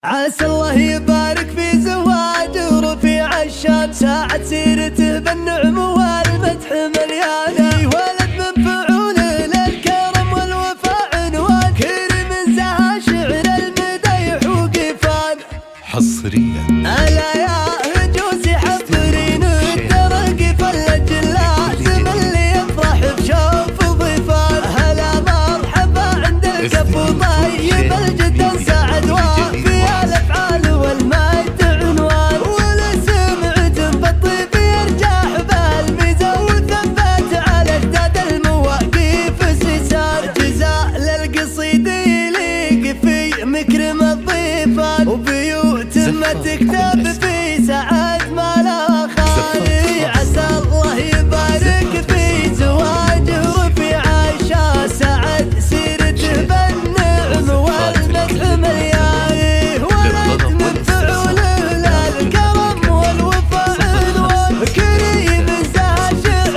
عسى الله يبارك في زواجه ورفيع الشان، ساعة سيرته بالنعم والمدح مليانة، ولد من فعوله للكرم والوفاء عنوان، كريم زها شعر المدايح وقفان حصريا. ألا يا هجوسي حضرين الترق فالأجلاء، زمن اللي يفرح بشوف ضيفان، هلا مرحبا عند الكف طيب الجد سعد وفي الأفعال والمجد عنوان، والاسم عتب بالطيب يرجح بالميزة وثبت على اجداد المواقف سيسان، جزاء للقصيد يليق في مكرم الضيفان، وبيوت ما تكتب في سعد ما لا خالي. عسى الله يبارك في زواجه ورفيع الشان، سعد سيرته بالنعم والمدح مليان، ولد من فعوله للكرم والوفاء عنوان، كريم زها شعر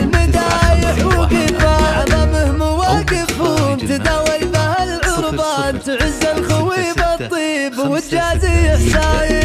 المدايح وقفان، امامه مواقفهم تداول بها العربان، تعز الخوي بالطيب وتجازي احسان.